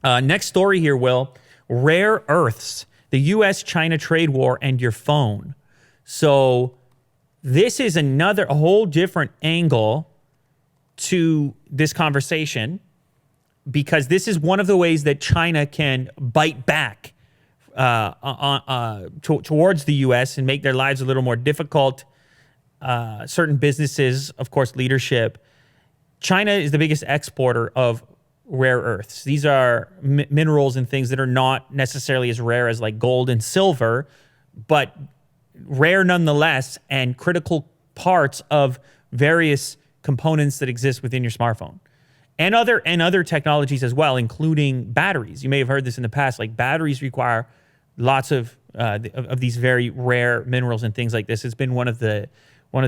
Next story here, Will. Rare earths, the U.S.-China trade war, and your phone. So this is a whole different angle to this conversation, because this is one of the ways that China can bite back towards the U.S. and make their lives a little more difficult. Certain businesses, of course, leadership. China is the biggest exporter of rare earths. These are minerals and things that are not necessarily as rare as like gold and silver, but rare nonetheless, and critical parts of various components that exist within your smartphone. And other technologies as well, including batteries. You may have heard this in the past. Like, batteries require lots of these very rare minerals and things like this. It's been one of the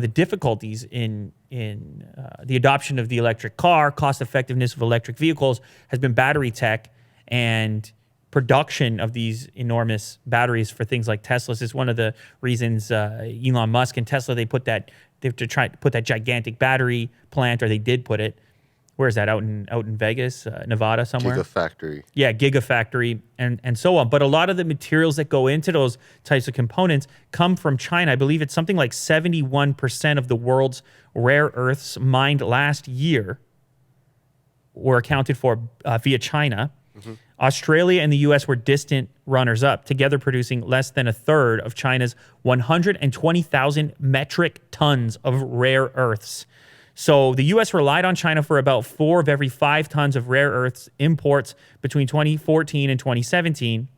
difficulties in the adoption of the electric car. Cost effectiveness of electric vehicles has been battery tech, and production of these enormous batteries for things like Teslas is one of the reasons Elon Musk and Tesla, they have to try to put that gigantic battery plant, or they did put it. Where is that? Out in Vegas, Nevada somewhere? Gigafactory. Yeah, Gigafactory and so on. But a lot of the materials that go into those types of components come from China. I believe it's something like 71% of the world's rare earths mined last year were accounted for via China. Mm-hmm. Australia and the U.S. were distant runners-up, together producing less than a third of China's 120,000 metric tons of rare earths. So the U.S. relied on China for about 4 of every 5 tons of rare earths imports between 2014 and 2017,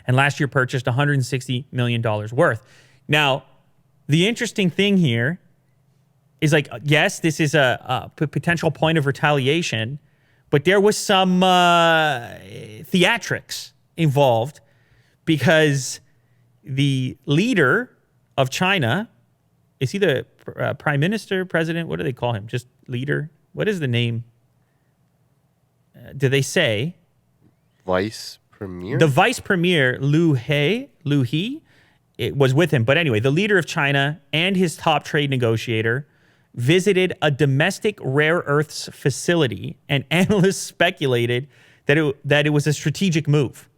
and last year purchased $160 million worth. Now, the interesting thing here is, like, yes, this is a potential point of retaliation, but there was some theatrics involved, because the leader of China, is he the prime minister, president? What do they call him? Just leader? What is the name? Do they say? Vice premier? The vice premier, Liu He, it was with him. But anyway, the leader of China and his top trade negotiator visited a domestic rare earths facility, and analysts speculated that it was a strategic move.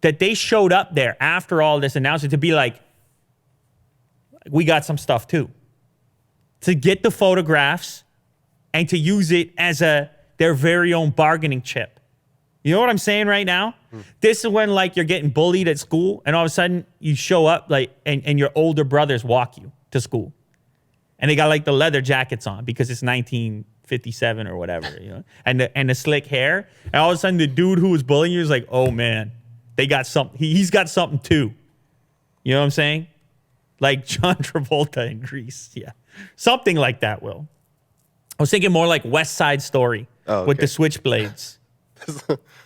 That they showed up there after all this announcement to be like, we got some stuff too. To get the photographs and to use it as their very own bargaining chip. You know what I'm saying right now? This is when, like, you're getting bullied at school, and all of a sudden you show up, like, and your older brothers walk you to school. And they got, like, the leather jackets on because it's 1957 or whatever, you know, and the slick hair. And all of a sudden the dude who was bullying you is like, oh man, they got something. He's got something too. You know what I'm saying? Like John Travolta in Grease. Yeah. Something like that, Will. I was thinking more like West Side Story with the switchblades.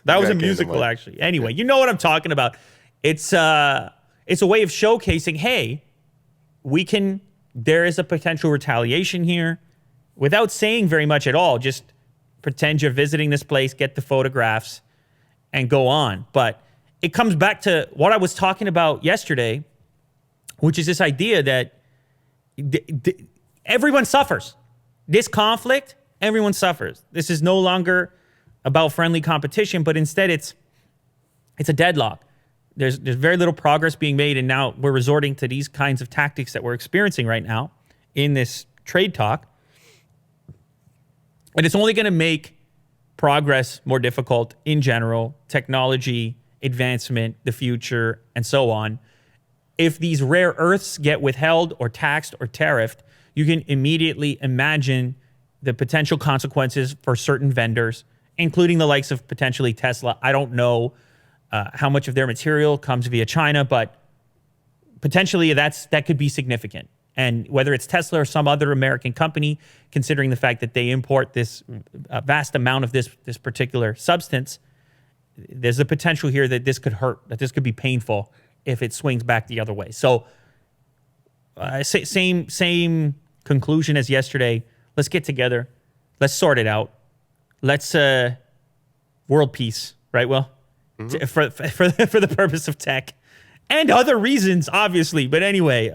That was a musical, actually. Anyway, you know what I'm talking about. It's a way of showcasing, hey, there is a potential retaliation here, without saying very much at all. Just pretend you're visiting this place, get the photographs, and go on. But it comes back to what I was talking about yesterday, which is this idea that everyone suffers. This conflict, everyone suffers. This is no longer about friendly competition, but instead it's a deadlock. There's very little progress being made, and now we're resorting to these kinds of tactics that we're experiencing right now in this trade talk. And it's only going to make progress more difficult in general, technology, advancement, the future, and so on. If these rare earths get withheld or taxed or tariffed, you can immediately imagine the potential consequences for certain vendors, including the likes of potentially Tesla. I don't know how much of their material comes via China, but potentially that could be significant. And whether it's Tesla or some other American company, considering the fact that they import this vast amount of this particular substance, there's a potential here that this could hurt, that this could be painful if it swings back the other way. So same conclusion as yesterday. Let's get together. Let's sort it out. Let's world peace, right, Will? Mm-hmm. For the purpose of tech and other reasons, obviously. But anyway,